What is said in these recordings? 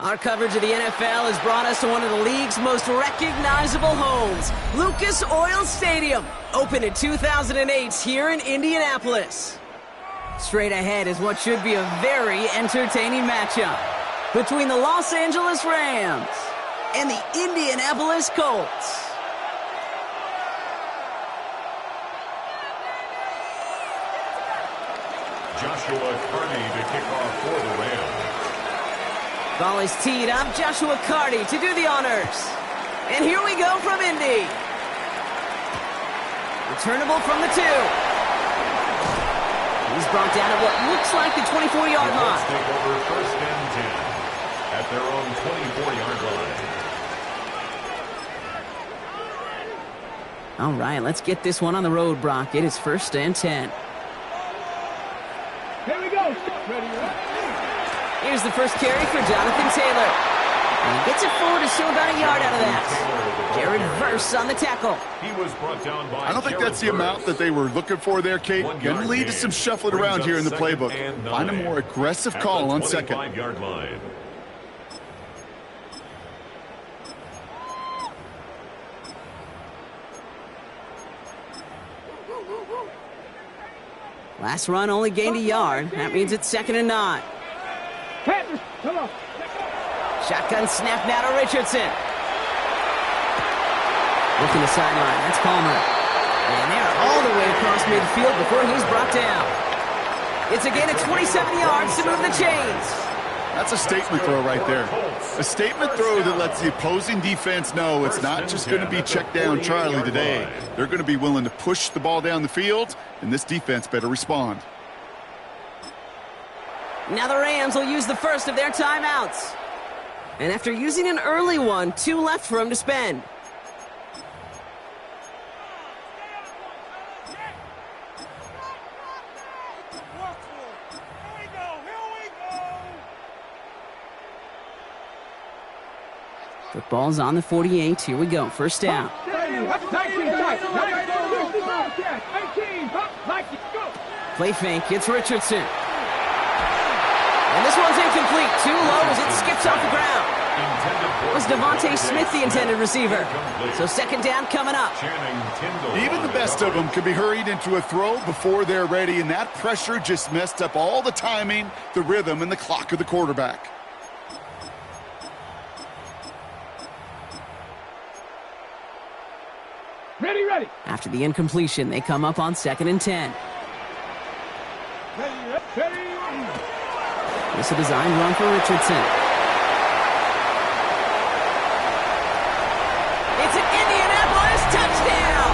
Our coverage of the NFL has brought us to one of the league's most recognizable homes, Lucas Oil Stadium, opened in 2008 here in Indianapolis. Straight ahead is what should be a very entertaining matchup between the Los Angeles Rams and the Indianapolis Colts. Joshua Carney to kick off for the Rams. Ball is teed up. Joshua Carty to do the honors. And here we go from Indy. Returnable from the 2. He's brought down at what looks like the 24-yard line. Let's take over first and 10 at their own 24-yard line. All right, let's get this one on the road, Brock. It is first and 10. Here we go. Ready. Here's the first carry for Jonathan Taylor. And he gets it forward to still about a yard out of that. Jared Verse on the tackle. He was brought down by I don't think that's the amount that they were looking for there, Kate. Going to lead to some shuffling around here in the playbook. Find a more aggressive call on second. Yard line. Last run only gained a yard. That means it's second and 9. Come on. Shotgun snap now to Richardson. Looking to sideline. That's Palmer. And they're all the way across midfield before he's brought down. It's a gain of 27 yards to move the chains. That's a statement throw right there. A statement throw that lets the opposing defense know it's not just going to be check down Charlie today. They're going to be willing to push the ball down the field, and this defense better respond. Now the Rams will use the first of their timeouts. And after using an early one, 2 left for him to spend. Football's on the 48. Here we go. First down. Play fake. It's Richardson. And this one's incomplete. Too low as it skips off the ground. It was Devontae Smith, the intended receiver. So second down coming up. Even the best of them can be hurried into a throw before they're ready, and that pressure just messed up all the timing, the rhythm, and the clock of the quarterback. Ready. After the incompletion, they come up on second and 10. Ready. This is a designed run for Richardson. It's an Indianapolis touchdown!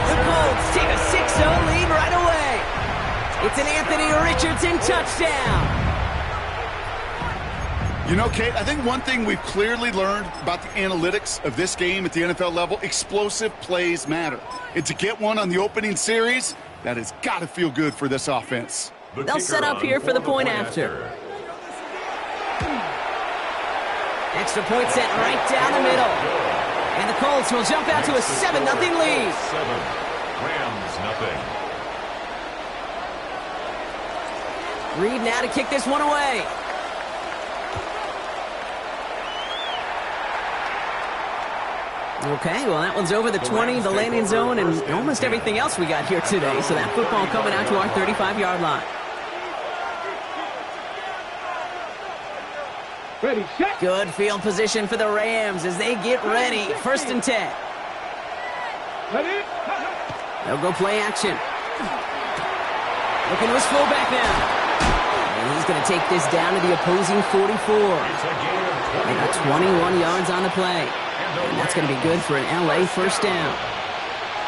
The Colts take a 6-0 lead right away. It's an Anthony Richardson touchdown. You know, Kate, I think one thing we've clearly learned about the analytics of this game at the NFL level, explosive plays matter. And to get one on the opening series, that has got to feel good for this offense. They'll set up here for the point after. Extra point set right down the middle. And the Colts will jump out to a 7-0 lead. 7, Rams nothing. Reed now to kick this one away. Okay, well, that one's over the 20, the landing zone, and almost everything else we got here today. So that football coming out to our 35-yard line. Ready, set. Good field position for the Rams as they get ready. First and 10. Ready. They'll go play action. Looking to his fullback now. And he's going to take this down to the opposing 44. It's a gain of They got 21 yards on the play. And that's going to be good for an LA first down.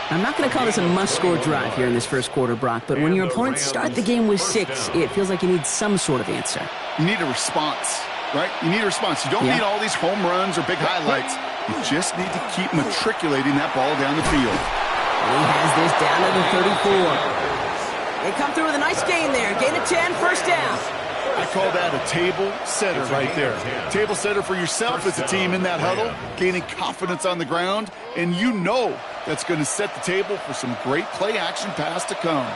I'm not going to call this a must-score drive here in this first quarter, Brock, but when your opponents start the game with 6, it feels like you need some sort of answer. You need a response, right? You need a response. You don't need all these home runs or big highlights. You just need to keep matriculating that ball down the field. And he has this down to the 34. They come through with a nice gain there. Gain of 10, first down. I call that a table setter right there. Table setter for yourself as a team in that huddle, gaining confidence on the ground, and you know that's going to set the table for some great play-action pass to come.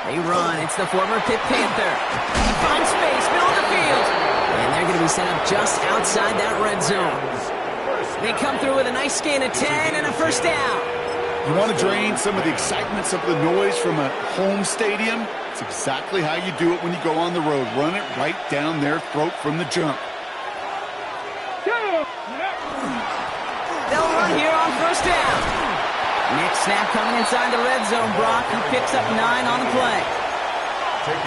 They run. It's the former Pitt Panther. He finds space, middle of the field. And they're going to be set up just outside that red zone. They come through with a nice gain of 10 and a first down. You want to drain some of the excitement, some of the noise from a home stadium? It's exactly how you do it when you go on the road. Run it right down their throat from the jump. They'll run here on first down. Next snap coming inside the red zone, Brock. He picks up 9 on the play.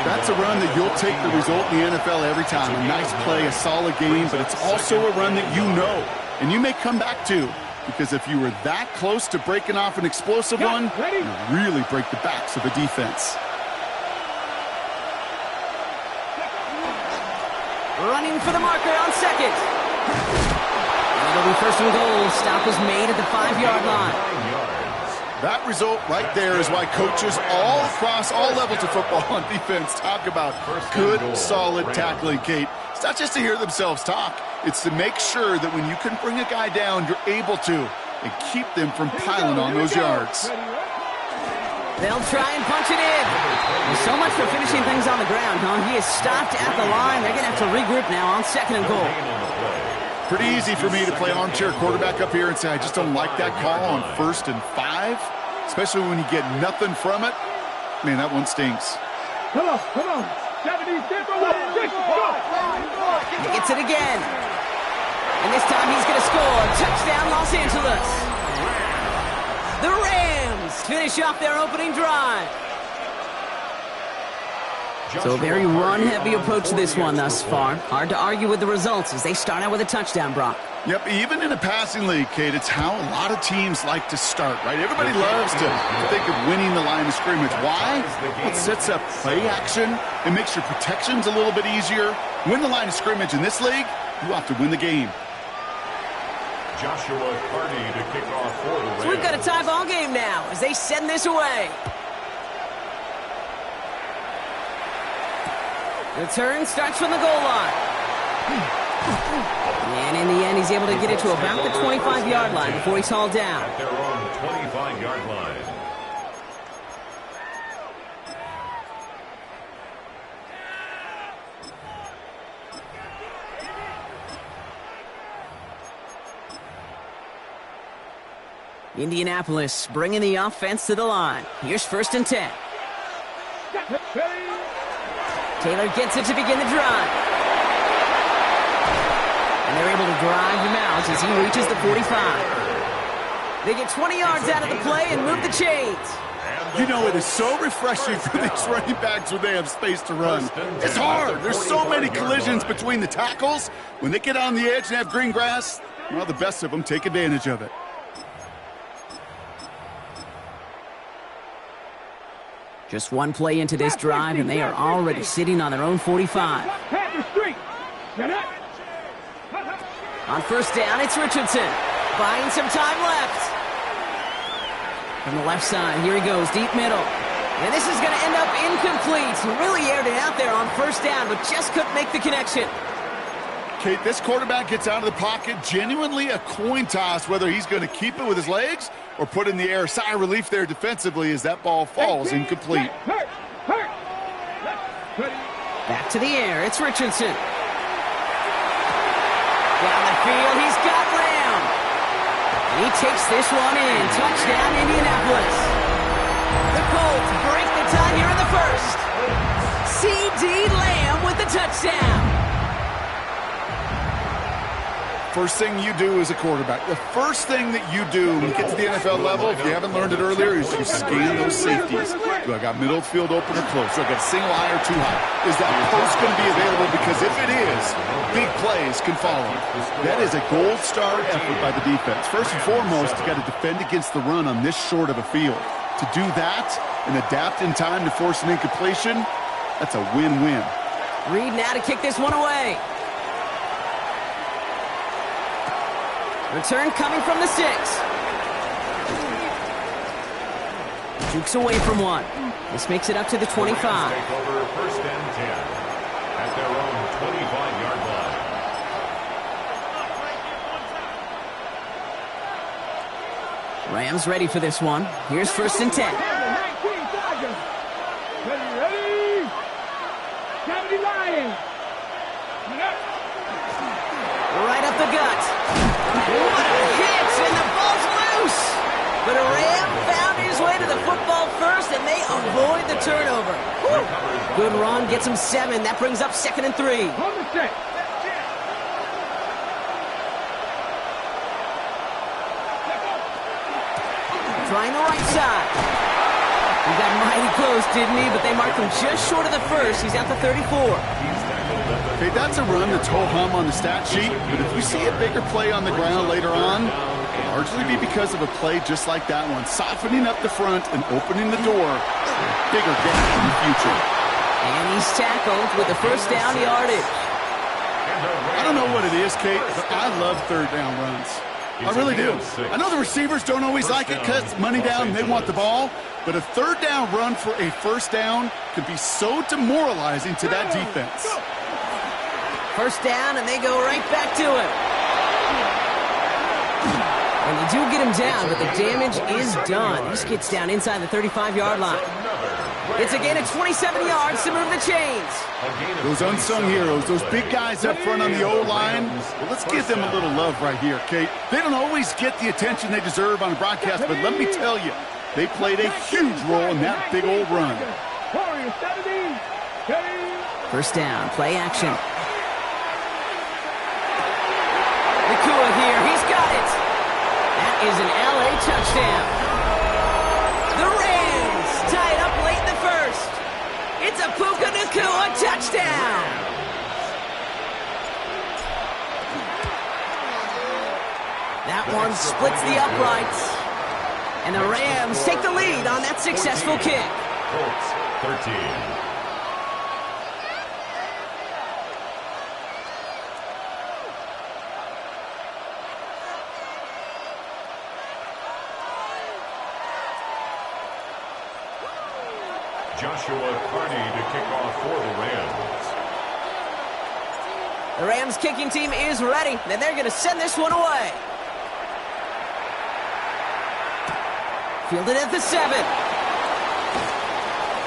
That's a run that you'll take the result in the NFL every time. A nice play, a solid game, but it's also a run that you know, and you may come back to. Because if you were that close to breaking off an explosive one, you really break the backs of a defense. Running for the marker on second. And it'll be first and goal. Stop was made at the 5-yard line. That result right there is why coaches all across all levels of football on defense talk about good, solid tackling, Kate. It's not just to hear themselves talk. It's to make sure that when you can bring a guy down, you're able to, and keep them from piling on those yards. They'll try and punch it in. There's so much for finishing things on the ground, huh? He is stopped at the line. They're going to have to regroup now on second and goal. Pretty easy for me to play armchair quarterback up here and say, I just don't like that call on 1st and 5, especially when you get nothing from it. Man, that one stinks. Come on, come on. 70, go. He gets it again. And this time he's going to score. Touchdown, Los Angeles. The Rams finish off their opening drive. So a very run-heavy approach to this one thus far. Hard to argue with the results as they start out with a touchdown, Brock. Yep, even in a passing league, Kate, it's how a lot of teams like to start, right? Everybody loves to think of winning the line of scrimmage. Why? Well, it sets up play action. It makes your protections a little bit easier. Win the line of scrimmage in this league, you have to win the game. Joshua Hardy to kick off for the Rams. So we've got a tie ball game now as they send this away. The turn starts from the goal line. And in the end, he's able to get it to about the 25-yard line before he's hauled down. At their own 25-yard line. Indianapolis bringing the offense to the line. Here's 1st and 10. Taylor gets it to begin the drive. And they're able to drive him out as he reaches the 45. They get 20 yards out of the play and move the chains. You know, it is so refreshing for these running backs when they have space to run. It's hard. There's so many collisions between the tackles. When they get on the edge and have green grass, well, the best of them take advantage of it. Just one play into this drive, and they are already sitting on their own 45. On first down, it's Richardson. Buying some time left. From the left side, here he goes, deep middle. And this is going to end up incomplete. He really aired it out there on first down, but just couldn't make the connection. Kate, this quarterback gets out of the pocket, genuinely a coin toss, whether he's going to keep it with his legs or put in the air. Sigh of relief there defensively as that ball falls incomplete. Back to the air, it's Richardson. Down the field, he's got Lamb. And he takes this one in. Touchdown, Indianapolis. The Colts break the tie here in the first. C.D. Lamb with the touchdown. first thing you do as a quarterback, the first thing that you do when you get to the NFL level, if you haven't learned it earlier, is you scan those safeties. Do I got middle field open or close? Do I got a single high or too high? Is that post going to be available? Because if it is, big plays can follow. That is a gold star effort by the defense. First and foremost, you got to defend against the run on this short of a field. To do that and adapt in time to force an incompletion, that's a win-win. Reed now to kick this one away. Return coming from the 6. Jukes away from one. This makes it up to the 25. Take over first and 10 at their own 25-yard line. Rams ready for this one. Here's first and 10. Ready? Kennedy Lions. Right up the gut. What a hit, and the ball's loose. But a Ram found his way to the football first, and they avoid the turnover. Whew. Good run, gets him 7. That brings up 2nd and 3. Hold the set. Trying the right side. He got mighty close, didn't he? But they marked him just short of the first. He's out to 34. Okay, that's a run that's ho-hum on the stat sheet, but if we see a bigger play on the ground later on, it'll largely be because of a play just like that one, softening up the front and opening the door for a bigger gap in the future. And he's tackled with the first down yardage. I don't know what it is, Kate, but I love third down runs. I really do. I know the receivers don't always like it because it's money down and they want the ball, but a third down run for a first down could be so demoralizing to that defense. First down, and they go right back to him. And they do get him down, but the damage is done. This gets down inside the 35-yard line. It's a gain of 27 yards to move the chains. Those unsung heroes, those big guys up front on the O-line, well, let's give them a little love right here, Kate. They don't always get the attention they deserve on the broadcast, but let me tell you, they played a huge role in that big old run. First down, play action. Nakua here, he's got it. That is an LA touchdown. The Rams tie it up late in the first. It's a Puka Nakua touchdown. That one splits the uprights. And the Rams take the lead on that successful kick. Colts 13. Joshua Carney to kick off for the Rams. The Rams kicking team is ready, and they're going to send this one away. Fielded at the 7.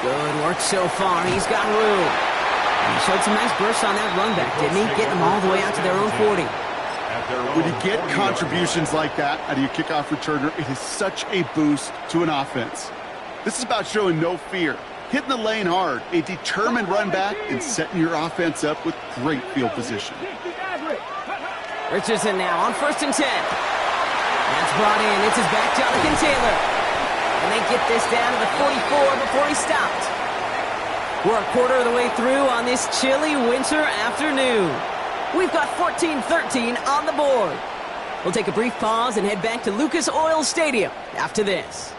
Good work so far. He's got room. And he showed some nice bursts on that run back, didn't he? Getting them all the way out to their own 40. When you get contributions like that out of your kickoff returner, it is such a boost to an offense. This is about showing no fear, hitting the lane hard, a determined run back, and setting your offense up with great field position. Richardson now on first and 10. That's brought in. It's his back, Jonathan Taylor. And they get this down to the 44 before he stopped. We're a quarter of the way through on this chilly winter afternoon. We've got 14-13 on the board. We'll take a brief pause and head back to Lucas Oil Stadium after this.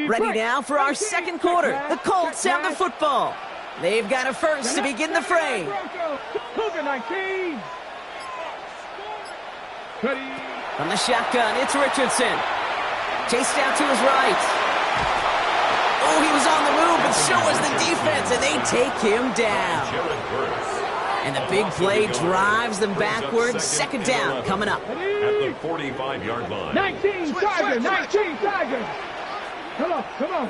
Ready now for our second quarter. The Colts have the football. They've got a first to begin the fray. From the shotgun, it's Richardson. Chased out to his right. Oh, he was on the move, but so was the defense, and they take him down. And the big play drives them backwards. Second down coming up. At the 45-yard line. 19 Tigers, 19 Tigers. Come on.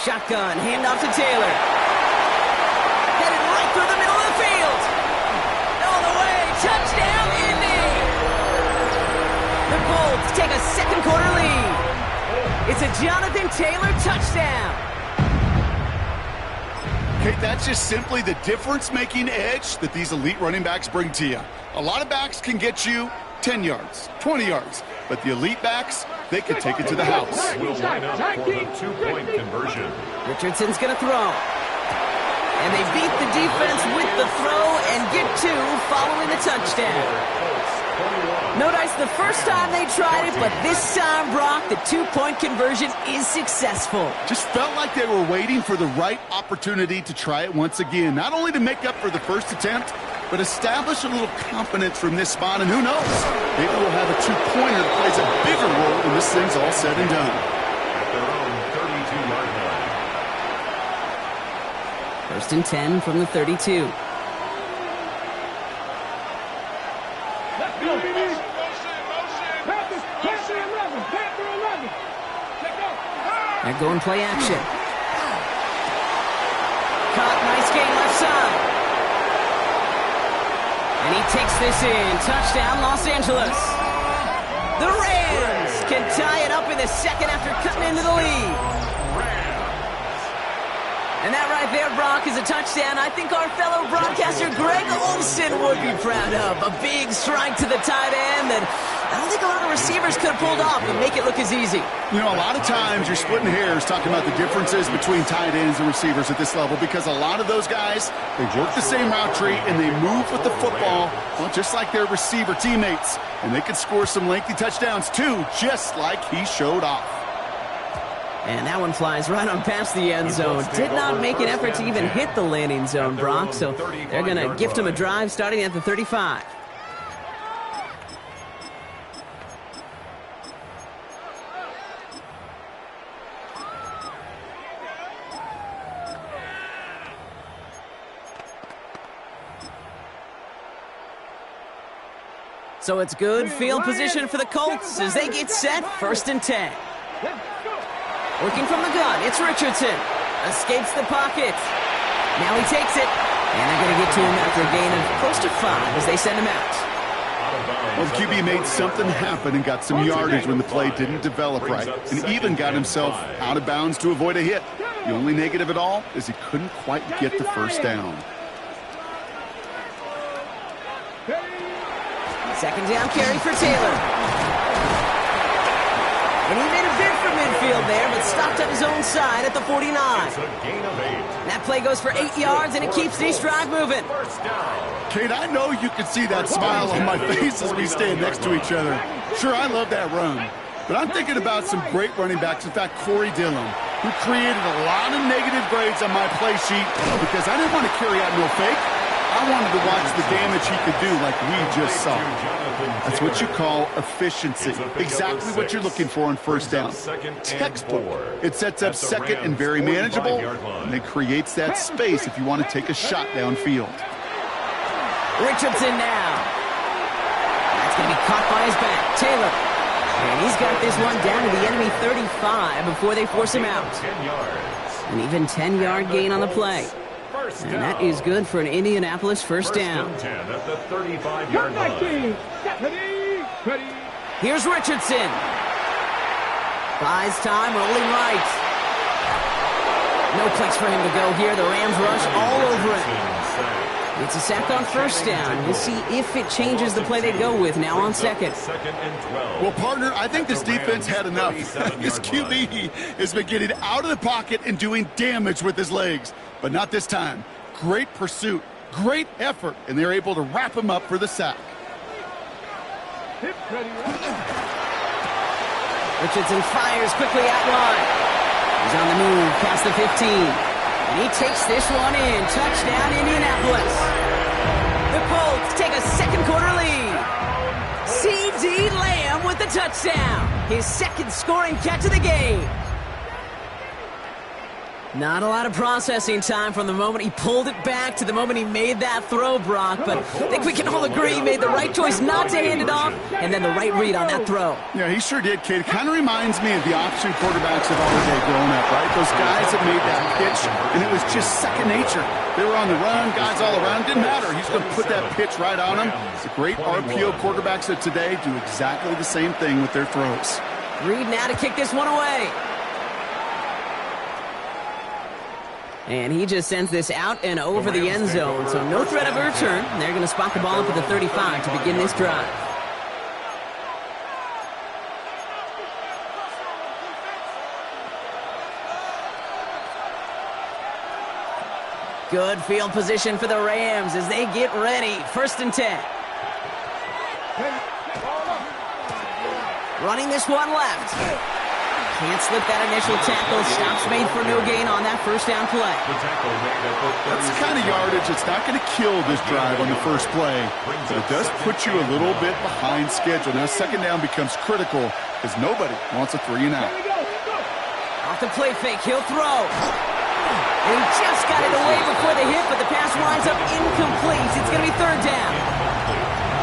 Shotgun, handoff to Taylor. Headed right through the middle of the field. All the way, touchdown, Indy! The Colts take a second quarter lead. It's a Jonathan Taylor touchdown. Okay, that's just simply the difference-making edge that these elite running backs bring to you. A lot of backs can get you 10 yards, 20 yards, but the elite backs, they can take it to the house. Will line up for the two-point conversion. Richardson's going to throw. And they beat the defense with the throw and get two following the touchdown. No dice the first time they tried it, but this time, Brock, the two-point conversion is successful. Just felt like they were waiting for the right opportunity to try it once again. Not only to make up for the first attempt, but establish a little confidence from this spot. And who knows, maybe we'll have a two-pointer that plays a bigger role when this thing's all said and done. At their own 32-yard line. First and 10 from the 32. They're going play action. Caught, nice game left side. And he takes this in. Touchdown, Los Angeles. The Rams can tie it up in the second after cutting into the lead. And that right there, Brock, is a touchdown I think our fellow broadcaster Greg Olsen would be proud of. A big strike to the tight end that I don't think a lot of receivers could have pulled off and make it look as easy. You know, a lot of times you're splitting hairs talking about the differences between tight ends and receivers at this level because a lot of those guys, they work the same route tree and they move with the football, well, just like their receiver teammates. And they can score some lengthy touchdowns too, just like he showed off. And that one flies right on past the end zone. Did not make an effort to even hit the landing zone, Brock, so they're going to gift him a drive starting at the 35. So it's good field position for the Colts as they get set, first and 10. Working from the gun, it's Richardson. Escapes the pocket. Now he takes it. And they're going to get to him after a gain of close to 5 as they send him out. Well, the QB made something happen and got some yardage when the play didn't develop right. And even got himself out of bounds to avoid a hit. The only negative at all is he couldn't quite get the first down. Second down carry for Taylor. And he made a bid for midfield there, but stopped on his own side at the 49. It's a gain of 8. That play goes for 8 yards, and it keeps this drive moving. First down. Kate, I know you can see that smile on my face as we stand next to each other. Sure, I love that run. But I'm thinking about some great running backs. In fact, Corey Dillon, who created a lot of negative grades on my play sheet because I didn't want to carry out no fake. I wanted to watch the damage he could do like we just saw. That's what you call efficiency. Exactly what you're looking for on first down. Textbook. It sets up second and very manageable, and it creates that space if you want to take a shot downfield. Richardson now. That's going to be caught by his back. Taylor. And he's got this one down to the enemy 35 before they force him out. An even 10-yard gain on the play. And that is good for an Indianapolis first down. At the 35-yard line. Here's Richardson. Buys time, rolling right. No place for him to go here. The Rams rush all over it. It's a sack on first down. We'll see if it changes the play they go with now on second. Well, partner, I think this defense had enough. This QB has been getting out of the pocket and doing damage with his legs. But not this time. Great pursuit, great effort, and they're able to wrap him up for the sack. Richardson fires quickly out wide. He's on the move past the 15. And he takes this one in. Touchdown, Indianapolis. The Colts take a second quarter lead. C.D. Lamb with the touchdown. His second scoring catch of the game. Not a lot of processing time from the moment he pulled it back to the moment he made that throw, Brock. But I think we can all agree he made the right choice not to hand it off, and then the right read on that throw. Yeah, he sure did, Kate. It kind of reminds me of the option quarterbacks of our day growing up, right? Those guys that made that pitch, and it was just second nature. They were on the run, guys all around. Didn't matter. He's going to put that pitch right on them. The great RPO quarterbacks of today do exactly the same thing with their throws. Reed now to kick this one away. And he just sends this out and over the end zone, so no threat of a return. They're going to spot the ball up at the 35 to begin this drive. Good field position for the Rams as they get ready. 1st and 10. Running this one left. Can't slip that initial tackle. Stops made for no gain on that first down play. That's the kind of yardage that's not going to kill this drive on the first play, but it does put you a little bit behind schedule. Now, 2nd down becomes critical because nobody wants a 3 and out. Off the play fake, he'll throw. And he just got it away before the hit, but the pass winds up incomplete. It's going to be 3rd down.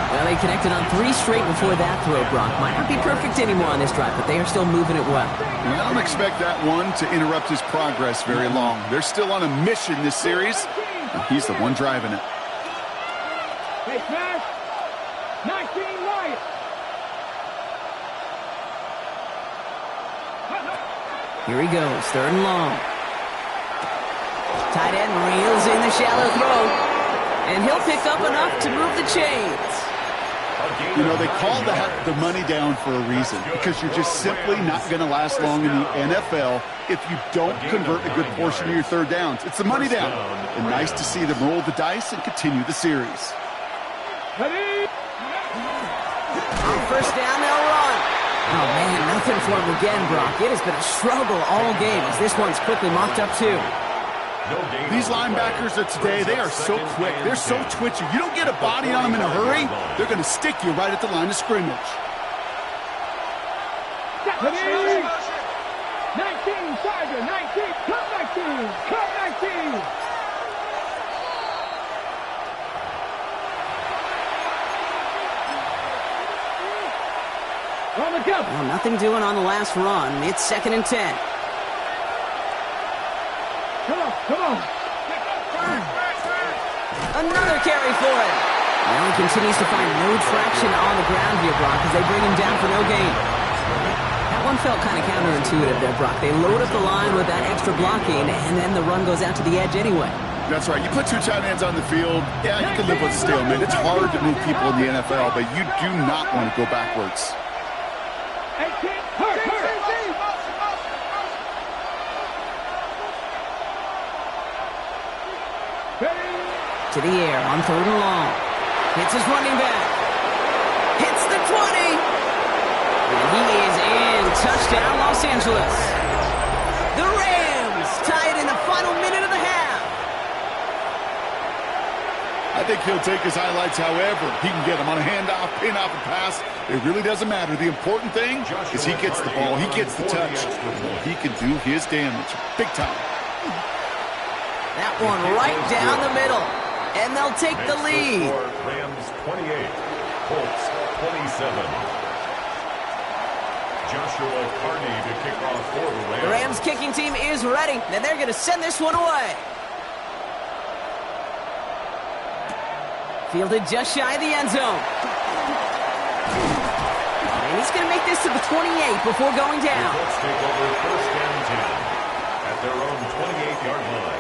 Well, they connected on 3 straight before that throw, Brock. Might not be perfect anymore on this drive, but they are still moving it well. And I don't expect that one to interrupt his progress very long. They're still on a mission this series, and he's the one driving it. Hey, smash. 19 right. Here he goes, 3rd and long. Tight end reels in the shallow throw, and he'll pick up enough to move the chains. You know, they call that the money down for a reason, because you're just simply not going to last long in the NFL if you don't convert a good portion of your 3rd downs. It's the money down. And nice to see them roll the dice and continue the series. Ready? On 1st down, they'll run. Oh, man, nothing for him again, Brock. It has been a struggle all game as this one's quickly mopped up, too. These linebackers of today, they are so quick. They're so twitchy. You don't get a body on them in a hurry, they're going to stick you right at the line of scrimmage. 19, Tiger, 19, come 19, come 19. On the go. Well, nothing doing on the last run. It's 2nd and 10. Come on, come on. Another carry for him. Now he continues to find no traction on the ground here, Brock, as they bring him down for no gain. That one felt kind of counterintuitive there, Brock. They load up the line with that extra blocking, and then the run goes out to the edge anyway. That's right. You put 2 tight ends on the field, yeah, you can live with a stalemate. It's hard to move people in the NFL, but you do not want to go backwards. 18, hurt. To the air on 3rd and long. Hits his running back. Hits the 20. And he is in. Touchdown, Los Angeles. The Rams tie it in the final minute of the half. I think he'll take his highlights however he can get them on a handoff, pin off a pass. It really doesn't matter. The important thing is he gets the ball, he gets the touch. He can do his damage big time. That one right down the middle. And they'll take the lead. Rams 28, Colts 27. Joshua Carney to kick off for the Rams. The Rams kicking team is ready, and they're going to send this one away. Fielded just shy of the end zone. And he's going to make this to the 28 before going down. The Colts take over 1st and 10 at their own 28-yard line.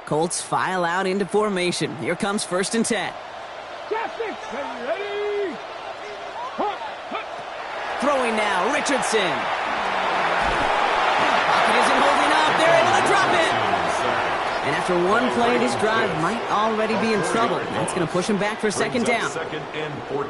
Colts file out into formation. Here comes 1st and 10. Ready? Throwing now, Richardson. Pocket isn't holding up. They're able to drop it. And after one play, this drive might already be in trouble. That's going to push him back for 2nd down.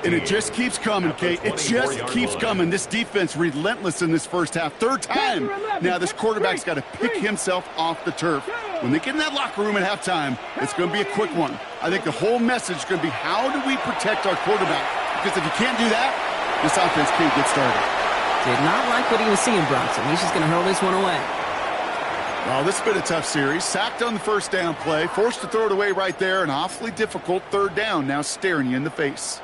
And it just keeps coming, Kate. It just keeps coming. This defense relentless in this first half. 3rd time. Now this quarterback's got to pick himself off the turf. When they get in that locker room at halftime, it's going to be a quick one. I think the whole message is going to be, how do we protect our quarterback? Because if you can't do that, this offense can't get started. Did not like what he was seeing, Bronson. He's just going to hurl this one away. Well, this has been a tough series. Sacked on the first down play, forced to throw it away right there, an awfully difficult third down now staring you in the face.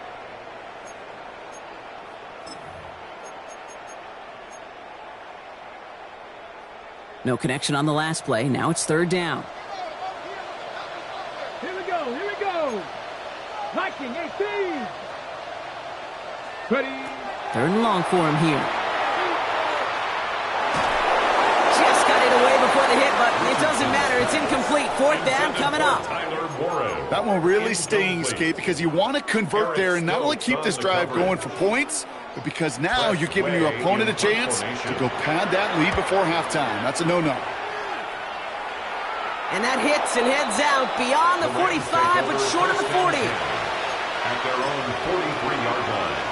No connection on the last play. Now it's third down. Here we go, here we go. Viking 18. Ready. Third and long for him here. Just got it away before the hit button. It doesn't matter. It's incomplete. Fourth down coming up. That one really stings, Kate, because you want to convert there and not only keep this drive going for points, but because now you're giving your opponent a chance to go pad that lead before halftime. That's a no-no. And that hits and heads out beyond the 45, but short of the 40. At their own 43-yard line.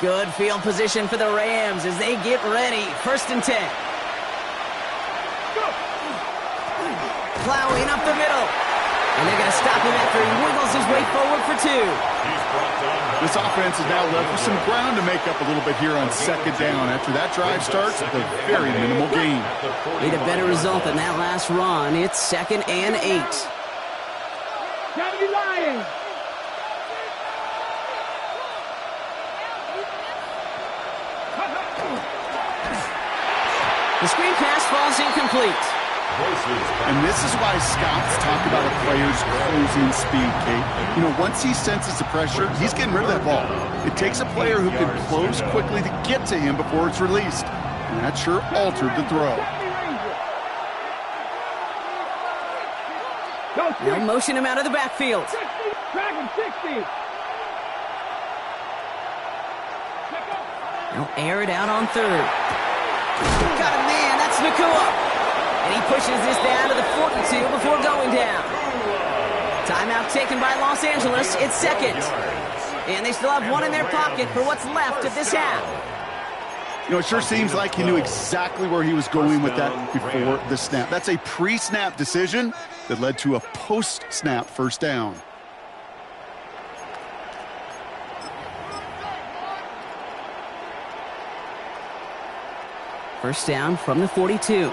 Good field position for the Rams as they get ready. First and 10. Plowing up the middle. And they're going to stop him after he wiggles his way forward for 2. This offense is now left with some ground to make up a little bit here on second down. After that drive starts with a very minimal gain. Need a better result than that last run. It's 2nd and 8. Gotta be lying. The screen pass falls incomplete. And this is why scouts talk about a player's closing speed, Kate. You know, once he senses the pressure, he's getting rid of that ball. It takes a player who can close quickly to get to him before it's released. And that sure altered the throw. They'll motion him out of the backfield. Dragon 60. They'll air it out on third. Got a man, that's Nakua. And he pushes this down to the 42 before going down. Timeout taken by Los Angeles. It's second. And they still have one in their pocket for what's left of this half. You know, it sure seems like he knew exactly where he was going with that before the snap. That's a pre-snap decision that led to a post-snap first down. First down from the 42.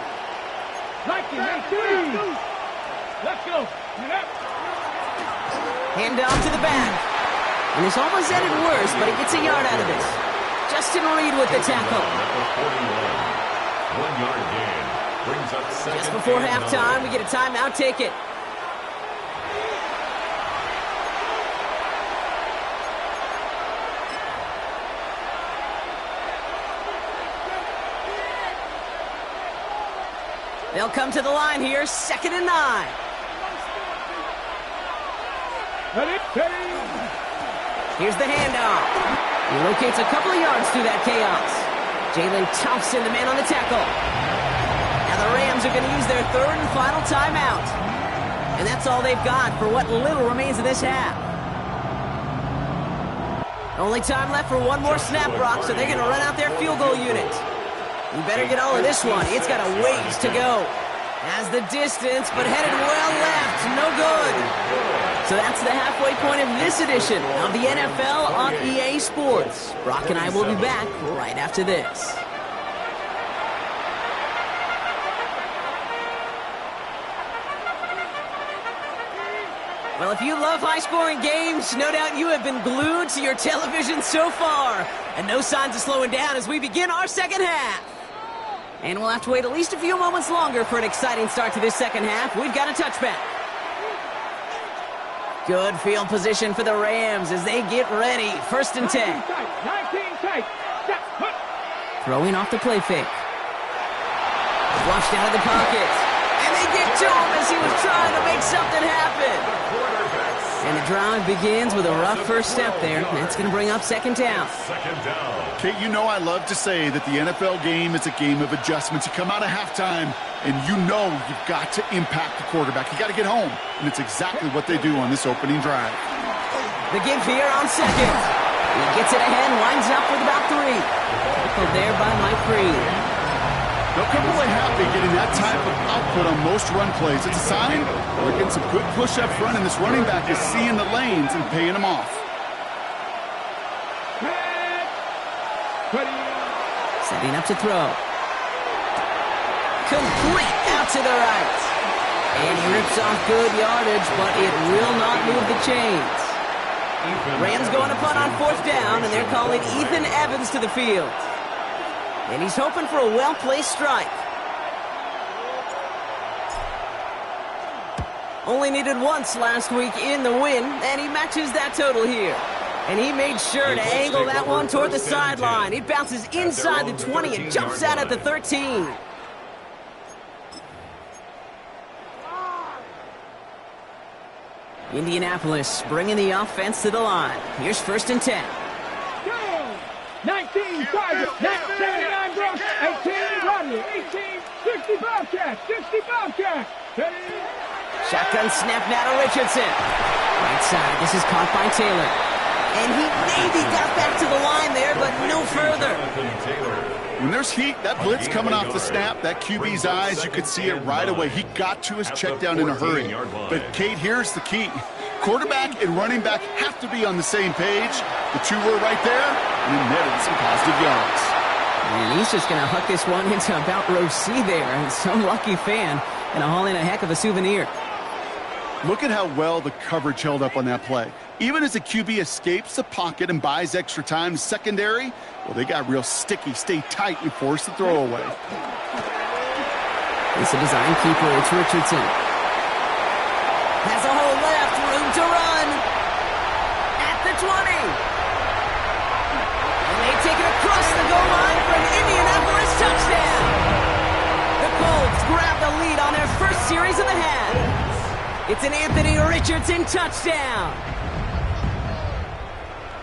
Let's go. Hand off to the back. And this almost ended worse, but he gets a yard out of this. Justin Reed with the tackle. 1 yard gain. Brings up second. Just before halftime, we get a timeout. Take it. They'll come to the line here, 2nd and 9. Here's the handoff. He locates a couple of yards through that chaos. Jalen Thompson, the man on the tackle. Now the Rams are going to use their third and final timeout. And that's all they've got for what little remains of this half. Only time left for one more snap, Brock, so they're going to run out their field goal unit. You better get all of this one. It's got a ways to go. Has the distance, but headed well left. No good. So that's the halfway point of this edition of the NFL on EA Sports. Brock and I will be back right after this. Well, if you love high-scoring games, no doubt you have been glued to your television so far. And no signs of slowing down as we begin our second half. And we'll have to wait at least a few moments longer for an exciting start to this second half. We've got a touchback. Good field position for the Rams as they get ready. 1st and 10. 19 tight. Throwing off the play fake. Flushed out of the pocket. And they get to him as he was trying to make something happen. And the drive begins with a rough first step there. That's going to bring up 2nd down. Kate, you know I love to say that the NFL game is a game of adjustments. You come out of halftime, and you know you've got to impact the quarterback. You got to get home, and it's exactly what they do on this opening drive. The give here on 2nd. He gets it ahead, lines up with about 3. Tackled there by Mike Reed. They'll come away happy getting that type of output on most run plays. It's a sign they're getting some good push up front, and this running back is seeing the lanes and paying them off. Setting up to throw. Complete out to the right. And he rips off good yardage, but it will not move the chains. Rams going to punt on 4th down, and they're calling Ethan Evans to the field. And he's hoping for a well-placed strike. Only needed once last week in the win, and he matches that total here. And he made sure to angle that one toward the sideline. He bounces inside the 20 and jumps out at the 13. Indianapolis bringing the offense to the line. Here's 1st and 10. 19 target, 79 Brooks, 18 Rodney, 18, 60 Bobcat, 60 Bobcat. Shotgun snap now to Richardson. Right side, this is caught by Taylor. And he maybe got back to the line there, but no further. When there's heat, that blitz coming off the snap, that QB's eyes, you could see it right away. He got to his check down in a hurry. But, Kate, here's the key. Quarterback and running back have to be on the same page. The two were right there, and he netted some positive yards. And he's just going to huck this one into about row C there. And some lucky fan going to haul in a heck of a souvenir. Look at how well the coverage held up on that play. Even as the QB escapes the pocket and buys extra time, secondary, well, they got real sticky. Stay tight and force the throw away. It's a design keeper. It's Richardson. Has a hole left. Room to run. At the 20. And they take it across the goal line for an Indianapolis touchdown. The Colts grab the lead on their first series of the half. It's an Anthony Richardson touchdown.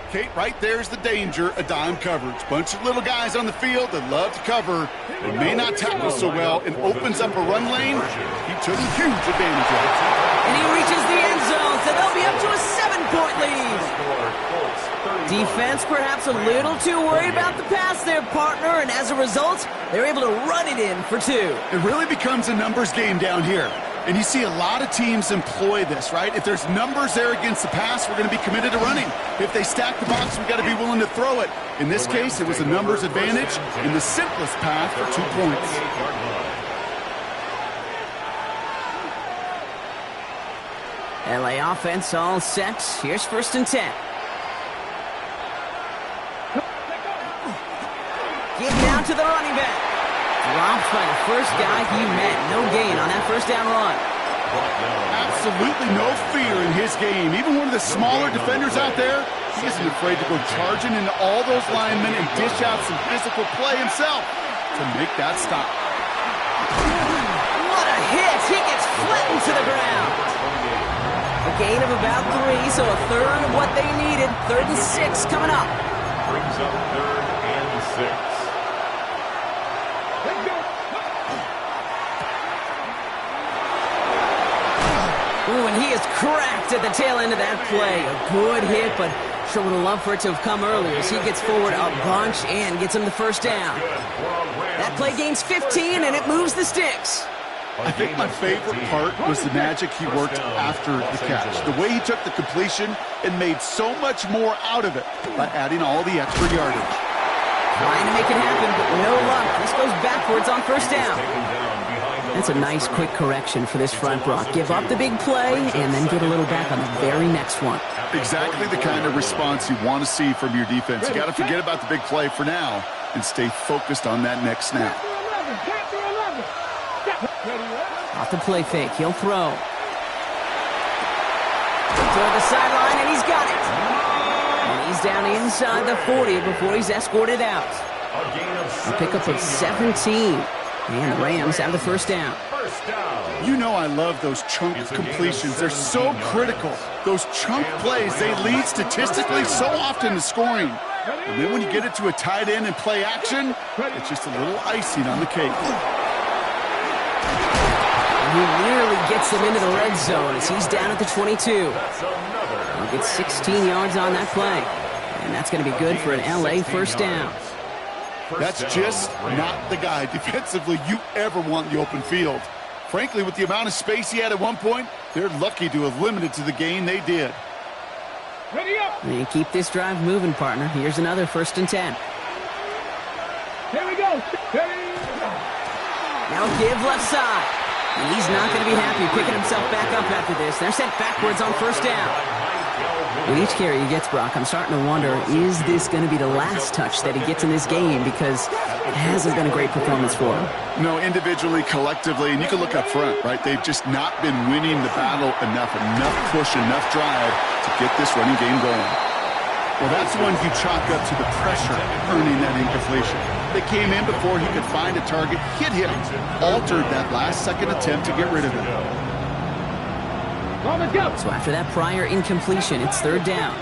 Kate, right there's the danger of dime coverage. Bunch of little guys on the field that love to cover. They may not tackle so well and opens up a run lane. He took huge advantage of it. And he reaches the end zone, so they'll be up to a 7-point lead. Defense perhaps a little too worried about the pass there, partner, and as a result, they're able to run it in for 2. It really becomes a numbers game down here. And you see a lot of teams employ this, right? If there's numbers there against the pass, we're going to be committed to running. If they stack the box, we've got to be willing to throw it. In this case, it was a numbers advantage and the simplest path for 2 points. LA offense all set. Here's 1st and 10. Get down to the running back. Dropped by the first guy he met. No gain on that 1st down run. Absolutely no fear in his game. Even one of the smaller defenders out there, he isn't afraid to go charging into all those linemen and dish out some physical play himself to make that stop. What a hit! He gets flattened to the ground. A gain of about 3, so a third of what they needed. 3rd and 6 coming up. Brings up 3rd and 6. Ooh, and he is cracked at the tail end of that play. A good hit, but sure would have loved for it to have come earlier as he gets forward a bunch and gets him the 1st down. That play gains 15, and it moves the sticks. I think my favorite part was the magic he worked after the catch. The way he took the completion and made so much more out of it by adding all the extra yardage. Trying to make it happen, but no luck. This goes backwards on 1st down. That's a nice quick correction for this front block. Give up the big play and then get a little back on the very next one. Exactly the kind of response you want to see from your defense. You got to forget about the big play for now and stay focused on that next snap. Off the play fake, he'll throw. Toward the sideline, and he's got it. And he's down inside the 40 before he's escorted out. A pickup of 17. And the Rams have the 1st down. You know I love those chunk completions. They're so critical. Those chunk plays, they lead statistically so often to scoring. And then when you get it to a tight end and play action, it's just a little icing on the cake. And he nearly gets him into the red zone as he's down at the 22. He'll get 16 yards on that play. And that's going to be good for an LA 1st down. That's just not the guy defensively you ever want in the open field. Frankly, with the amount of space he had at one point, they're lucky to have limited to the gain they did. Ready up. And keep this drive moving, partner. Here's another 1st and 10. Here we go. Ready. Now give left side. And he's not going to be happy picking himself back up after this. They're sent backwards on 1st down. With each carry he gets, Brock, I'm starting to wonder, is this going to be the last touch that he gets in this game? Because it hasn't been a great performance for him. No, individually, collectively, and you can look up front, right? They've just not been winning the battle enough push, enough drive to get this running game going. Well, that's one you chalk up to the pressure earning that incompletion. They came in before he could find a target, hit him, altered that last-second attempt to get rid of him. So after that prior incompletion, it's 3rd down.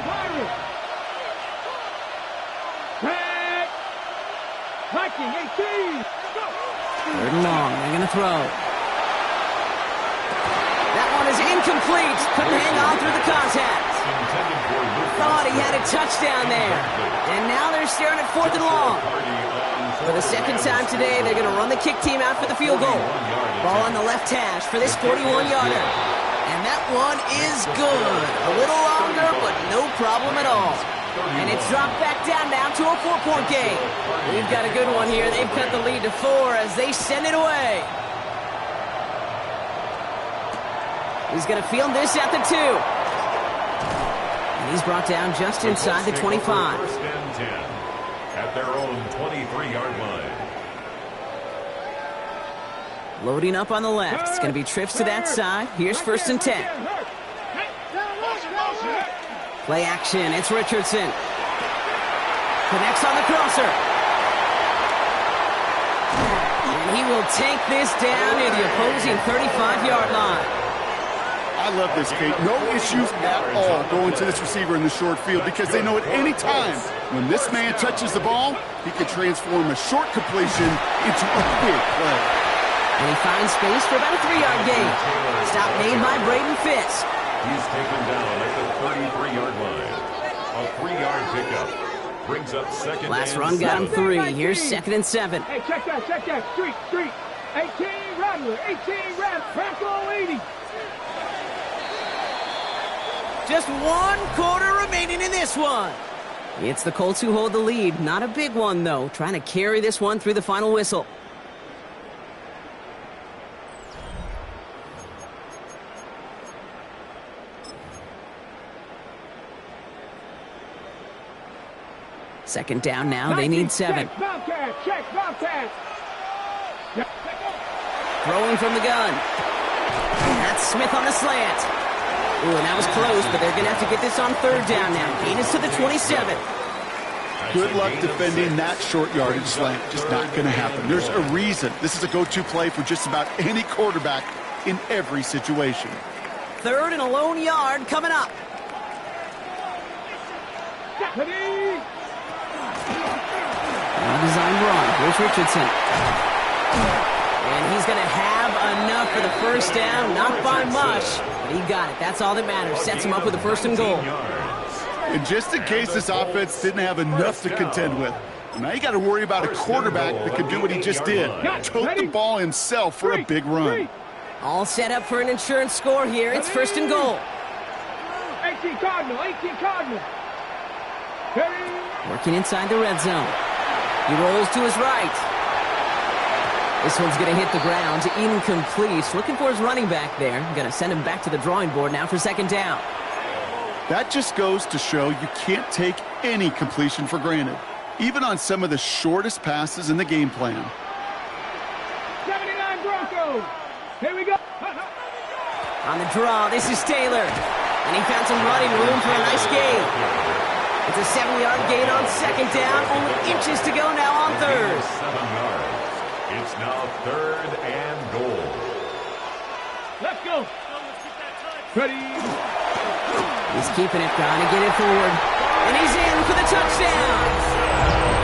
Third and long. They're going to throw. That one is incomplete. Couldn't hang on through the contact. Thought he had a touchdown there. And now they're staring at 4th and long. For the 2nd time today, they're going to run the kick team out for the field goal. Ball on the left hash for this 41-yarder. And that one is good. A little longer, but no problem at all. And it's dropped back down now to a 4-point game. We've got a good one here. They've cut the lead to 4 as they send it away. He's going to field this at the 2. And he's brought down just inside the 25. 1st and 10 at their own 23-yard line. Loading up on the left. It's going to be trips to that side. Here's 1st and 10. Play action. It's Richardson. Connects on the crosser. And he will take this down near the opposing 35-yard line. I love this, Kate. No issues at all going to this receiver in the short field because they know at any time when this man touches the ball, he can transform a short completion into a big play. And he finds space for about a 3-yard gain. Stop made by Braden Fisk. He's taken down at the 33-yard line. A 3-yard pickup brings up 2nd Last and run got him 7. 3. Here's 2nd and 7. Hey, check that. Street. 18, Rattler. 18, Rattler, 80. Just 1 quarter remaining in this one. It's the Colts who hold the lead. Not a big one, though. Trying to carry this one through the final whistle. Second down now. They need 7. Check, Bobcat. Throwing from the gun. That's Smith on the slant. Ooh, and that was close, but they're going to have to get this on 3rd down now. Gain is to the 27. Good luck defending that short yardage slant. Just not going to happen. There's a reason. This is a go-to play for just about any quarterback in every situation. 3rd and a lone yard coming up. Well-designed run. Here's Richardson. And he's going to have enough for the 1st down. Not by much, but he got it. That's all that matters. Sets him up with a 1st and goal. And just in case this offense didn't have enough to contend with, now you got to worry about a quarterback that can do what he just did. Tote the ball himself for a big run. All set up for an insurance score here. It's 1st and goal. 18 Cardinal. Working inside the red zone. He rolls to his right. This one's going to hit the ground. Incomplete. Looking for his running back there. Going to send him back to the drawing board now for 2nd down. That just goes to show you can't take any completion for granted, even on some of the shortest passes in the game plan. 79 Broncos. Here we go. On the draw, this is Taylor. And he found some running room for a nice gain. It's a 7-yard gain on 2nd down. Only inches to go now on 3rd. 7 yards. It's now 3rd and goal. Let's go. Ready. He's keeping it, trying to get it forward. And he's in for the touchdown.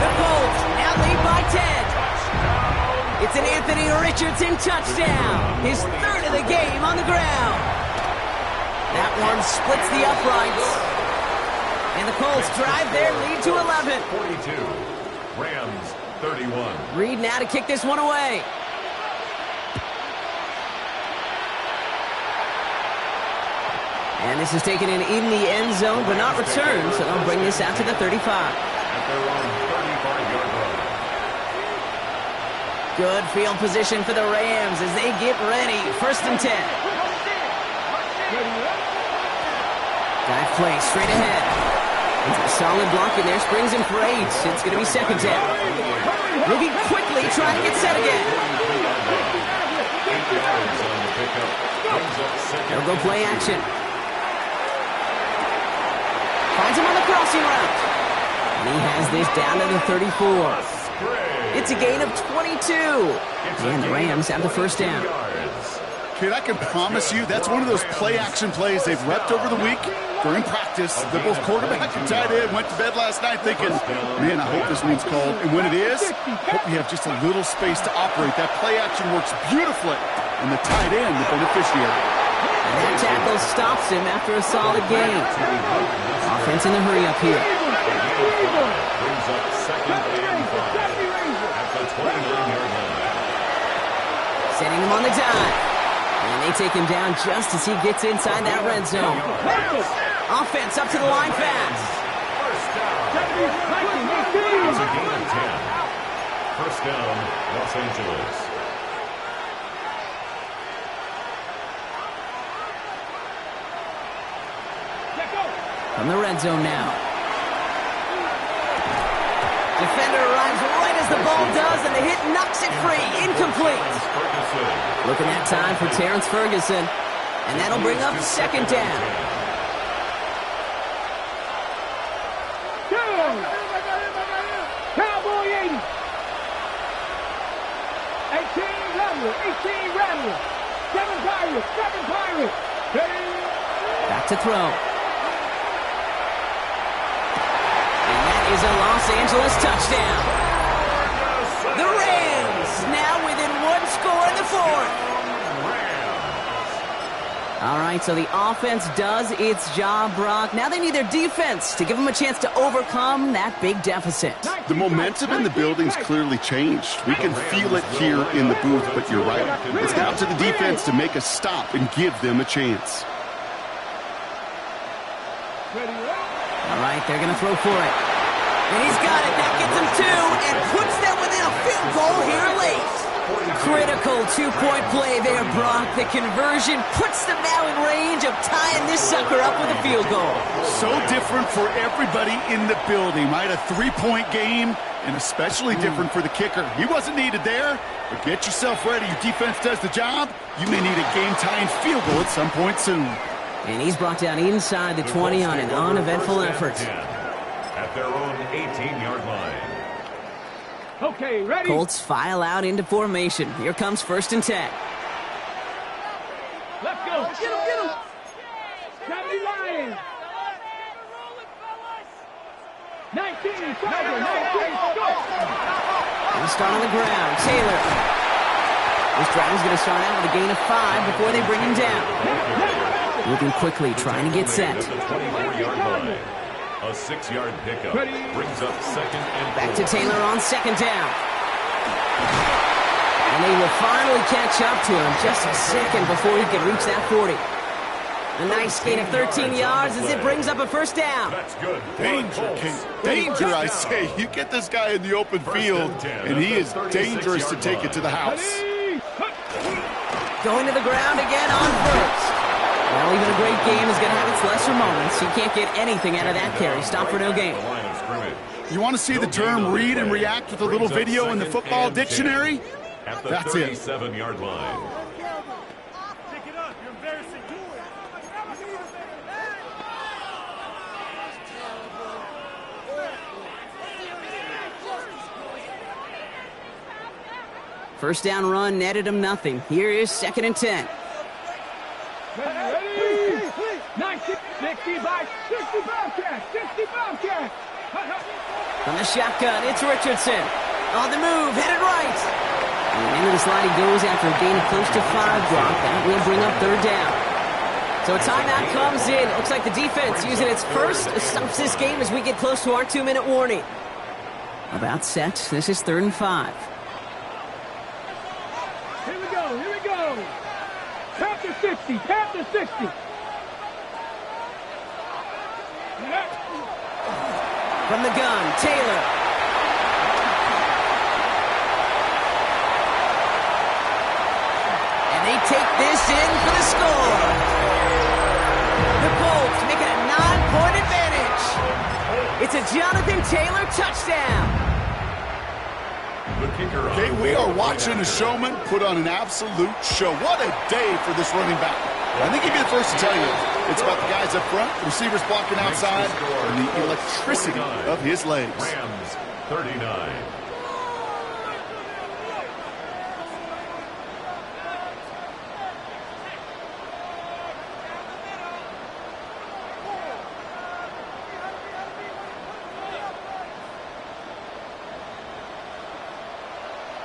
The Colts now lead by 10. It's an Anthony Richardson touchdown. His 3rd of the game on the ground. That one splits the uprights. And the Colts drive their lead to 11. 42. Rams 31. Reed now to kick this one away. And this is taken in the end zone, but not returned, so they'll bring this out to the 35. At their own 35-yard line. Good field position for the Rams as they get ready. 1st and 10. Dive play straight ahead. It's a solid block in there. Springs in for 8. It's going to be 2nd down. Moving quickly, trying to get set again. 8 yards on the pickup. Brings up 2nd. They'll go play action. Finds him on the crossing route. And he has this down to the 34. It's a gain of 22. And the Rams have the 1st down. Kid, I can promise you that's one of those play-action plays they've repped over the week during practice. They're both quarterback and tight end. Went to bed last night thinking, man, I hope this one's called. And when it is, hope you have just a little space to operate. That play-action works beautifully. And the tight end, the beneficiary. And that tackle stops him after a solid gain. Offense in the hurry up here. Brings up 2nd and 5 at the 29-yard line. Setting him on the dive. And they take him down just as he gets inside that red zone. Offense up to the line fast. It's a gain of 10. 1st down, Los Angeles. From the red zone now. Defender arrives right as the ball does, and the hit knocks it free. Incomplete. Looking that time for Terrence Ferguson, and that'll bring up 2nd down. Cowboy 80. 18 Rattler. 18 Rattler. 7 Pirates. 7 Pirates. Back to throw. Is a Los Angeles touchdown. The Rams now within 1 score in the 4th. All right, so the offense does its job, Brock. Now they need their defense to give them a chance to overcome that big deficit. The momentum in the building's clearly changed. We can feel it here in the booth, but you're right. It's now to the defense to make a stop and give them a chance. All right, they're going to throw for it. And he's got it. That gets him 2 and puts them within a field goal here late. Critical 2-point play there, Brock. The conversion puts them now in range of tying this sucker up with a field goal. So different for everybody in the building, right? A 3-point game, and especially different for the kicker. He wasn't needed there, but get yourself ready. Your defense does the job. You may need a game-tying field goal at some point soon. And he's brought down inside the 20 on an uneventful effort. At their own 18-yard line. Okay, ready? Colts file out into formation. Here comes 1st and 10. Let's go. Get him, get him. 70 Lions. 19, Tiger, 19, go. And start on the ground. Taylor. This drive is going to start out with a gain of 5 before they bring him down. Moving quickly, trying to get set. At the 24-yard line. A 6-yard pickup brings up 2nd and 4. Back to Taylor on 2nd down. And they will finally catch up to him just a second before he can reach that 40. A nice gain of 13 yards as it brings up a 1st down. That's good. Danger, King. Danger, I say. You get this guy in the open field, and he is dangerous to take it to the house. Going to the ground again on 1st. Well, even a great game is going to have its lesser moments. You can't get anything out of that carry. Stop for no gain. You want to see the term read and react with a little video in the football dictionary? That's it. 37-yard line. Pick it up. You're embarrassing. First down run netted him nothing. Here is 2nd and 10. Ready? 60 by 60 Bobcats. 60 Bobcats. From the shotgun, it's Richardson. On the move, headed right. And into the slide he goes after a gain of close to 5 block. That will bring up 3rd down. So a timeout comes in. It looks like the defense using its first stops this game as we get close to our 2-minute warning. About set. This is 3rd and 5. Here we go, here we go. Tap to 60, tap to 60. From the gun, Taylor. And they take this in for the score. The Colts make it a 9-point advantage. It's a Jonathan Taylor touchdown. Okay, we are watching a showman put on an absolute show. What a day for this running back. I think he'd be the first to tell you it's about the guys up front, the receivers blocking outside, and the electricity of his legs. Rams 39.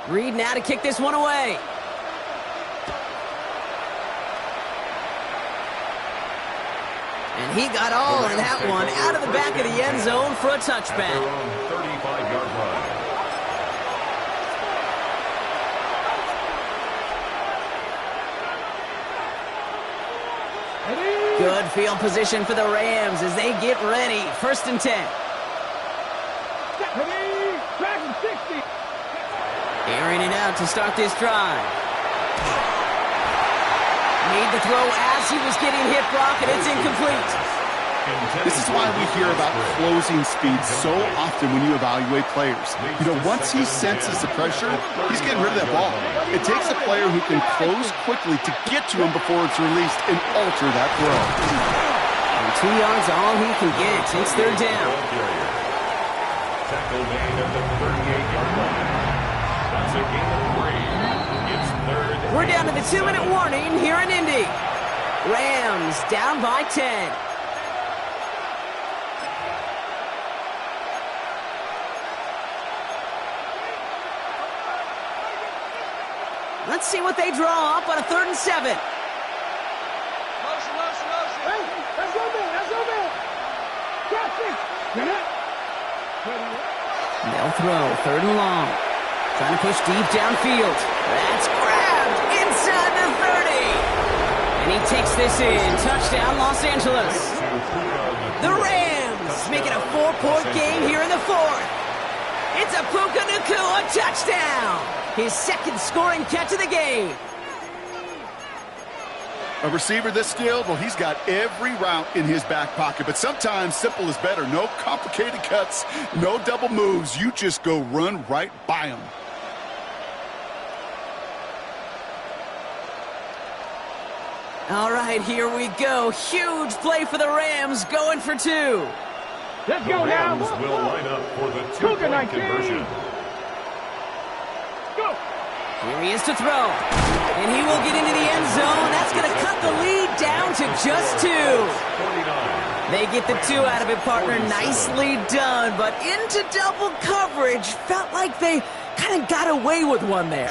Reed now to kick this one away. And he got all of that one out of the back of the end zone for a touchback. At their own 35-yard line. Good field position for the Rams as they get ready. 1st and 10. Dragon 60. Airing it out to start this drive. Made the throw as he was getting hit, Brock, and it's incomplete. This is why we hear about closing speed so often when you evaluate players. You know, once he senses the pressure, he's getting rid of that ball. It takes a player who can close quickly to get to him before it's released and alter that throw. And 2 yards all he can get. It's 3rd down. Tackle made at the 38-yard line. That's a gain of 3. It's 3rd. We're down to the 2-minute warning here in Indy. Rams down by 10. Let's see what they draw up on a 3rd and 7. Motion. Hey, let's go there. Catch it. Get it. They'll throw 3rd and long. Trying to push deep downfield. That's grabbed inside the 30. And he takes this in. Touchdown, Los Angeles. The Rams make it a 4-point game here in the 4th. It's a Puka Nacua touchdown. His 2nd scoring catch of the game. A receiver this skilled, well, he's got every route in his back pocket, but sometimes simple is better. No complicated cuts, no double moves. You just go run right by him. All right, here we go. Huge play for the Rams, going for 2. Let's The go now. Rams will line up for the Puka 2-point 19. conversion. Go. Here he is to throw. And he will get into the end zone. That's going to cut the lead down to just 2. 49. They get the 2 out of it, partner. Nicely done. But into double coverage. Felt like they kind of got away with one there.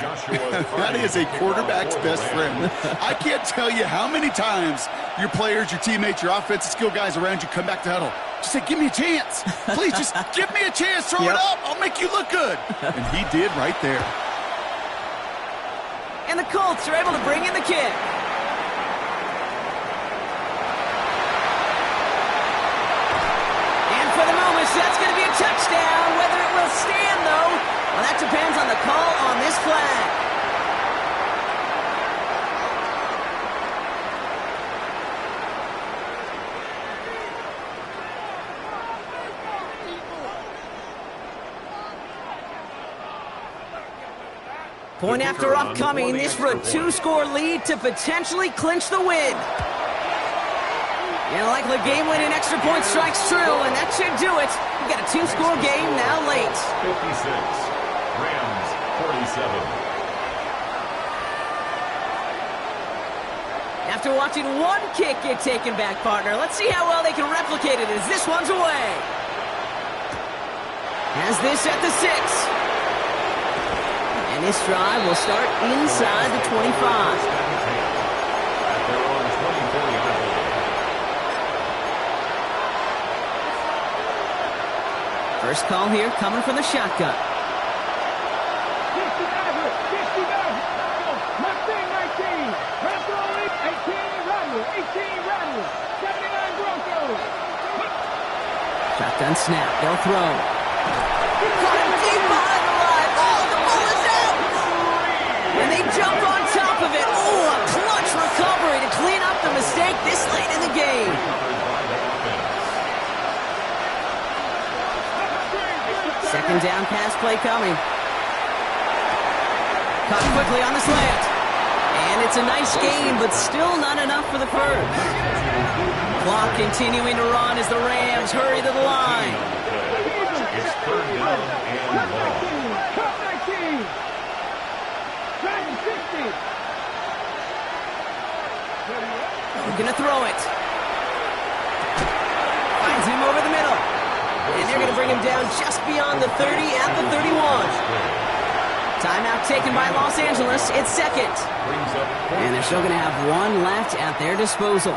That is a quarterback's best friend. I can't tell you how many times your players, your teammates, your offensive skill guys around you come back to huddle. Just say, give me a chance. Please, just give me a chance. Throw it up. I'll make you look good. And he did right there. And the Colts are able to bring in the kick. And for the moment, that's going to be a touchdown. Whether it will stand, though, well, that depends on the call on this flag. Point after upcoming, this for a 2-score lead to potentially clinch the win. And likely game-winning extra point strikes true, and that should do it. We got a 2-score game now late. 56. Rams 47. After watching one kick get taken back, partner, let's see how well they can replicate it as this one's away. Has this at the 6. And this drive will start inside the 25. At their own 24-yard line. 3 First call here coming from the shotgun. 60 Maverick, 60 Maverick. Mustang 19. Rattle 18 Rattle, 18 Rattle. 79 Broncos. Shotgun snap, they'll throw. Caught him deep behind the line. Oh, the ball is out! And they jump on top of it. Oh, a clutch recovery to clean up the mistake this late in the game. Second down pass play coming. Caught quickly on the slant. And it's a nice gain, but still not enough for the first. Clock continuing to run as the Rams hurry to the line. It's third down and long. Top 19. Driving 60. We're going to throw it. Finds him over the middle. And they're going to bring him down just beyond the 30 at the 31. Timeout taken by Los Angeles. It's second. And they're still going to have one left at their disposal.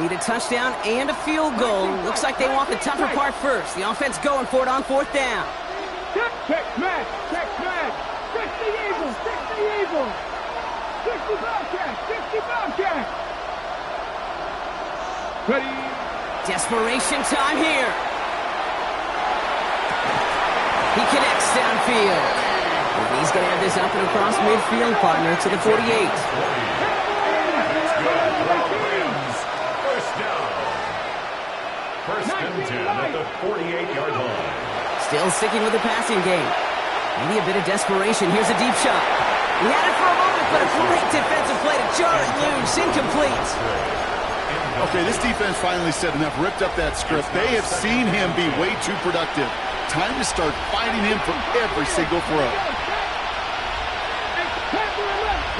Need a touchdown and a field goal. Looks like they want the tougher part first. The offense going for it on fourth down. Check smash. Check smash. 60 Eagles. 60 Eagles. 60 Bobcats. 60 Bobcats. Ready. Desperation time here. He connects downfield. And he's going to have this up and across midfield, partner, to the 48. First and 10 at the 48-yard line. Still sticking with the passing game. Maybe a bit of desperation. Here's a deep shot. He had it for a moment, but a great defensive play to jar it loose. Incomplete. Okay, this defense finally said enough, ripped up that script. They have seen him be way too productive. Time to start fighting him for every single throw.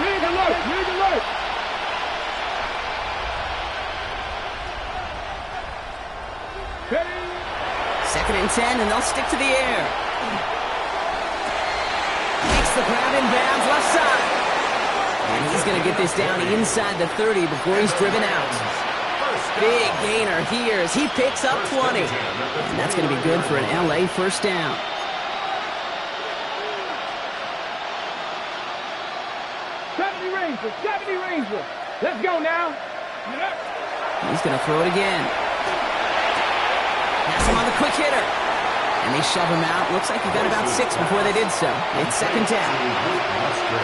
Read alert. Read alert. Second and 10, and they'll stick to the air. Makes the grab in bounds left side. And he's going to get this down inside the 30 before he's driven out. Big gainer here as he picks up 20. And that's going to be good for an LA first down. Deputy Ranger. Let's go now. He's going to throw it again. Pass him on the quick hitter. And they shove him out. Looks like he got about 6 before they did so. It's second down.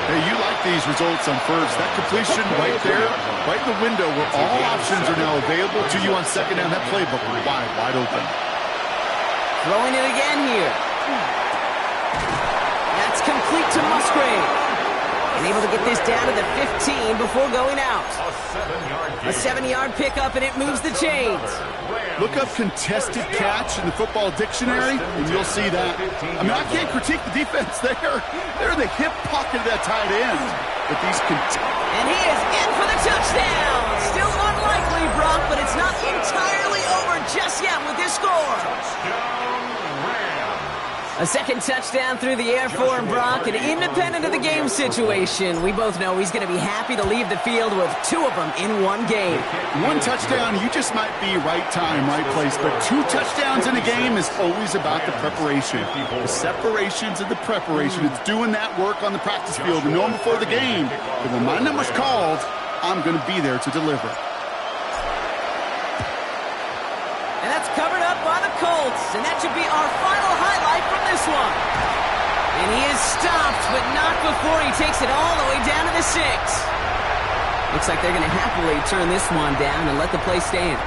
Hey, you like these results on first. That completion right there, right in the window where all options are now available to you on second down. That playbook is wide open. Throwing it again here. That's complete to Musgrave. And able to get this down to the 15 before going out. A 7-yard pickup, and it moves the chains. Look up contested catch in the football dictionary, and you'll see that. I mean, I can't critique the defense there. They're in the hip pocket of that tight end. But these and he is in for the touchdown. Still unlikely, Brock, but it's not entirely over just yet with this score. A second touchdown through the air for him, Brock, and independent of the game situation, we both know he's going to be happy to leave the field with 2 of them in one game. 1 touchdown, you just might be right time, right place, but 2 touchdowns in a game is always about the preparation. The separations and the preparation. It's doing that work on the practice field and knowing before the game that when my number's called, I'm going to be there to deliver. And that's covered up by the Colts, and that should be our final highlight from this one. And he is stopped, but not before he takes it all the way down to the 6. Looks like they're going to happily turn this one down and let the play stand.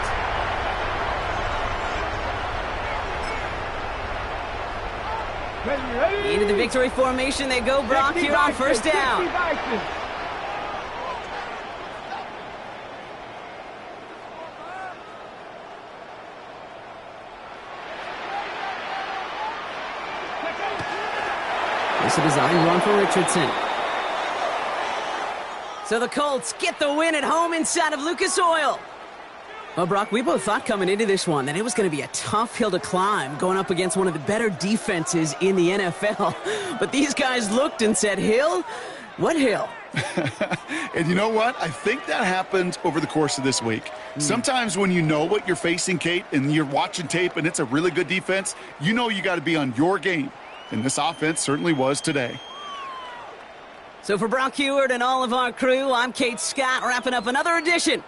Into the victory formation they go, Brock, here on first down. It's a design run for Richardson. So the Colts get the win at home inside of Lucas Oil. Well, Brock, we both thought coming into this one that it was going to be a tough hill to climb going up against one of the better defenses in the NFL. But these guys looked and said, Hill? What hill? And you know what? I think that happened over the course of this week. Sometimes when you know what you're facing, Kate, and you're watching tape and it's a really good defense, you know you got to be on your game. And this offense certainly was today. So for Brock Heward and all of our crew, I'm Kate Scott, wrapping up another edition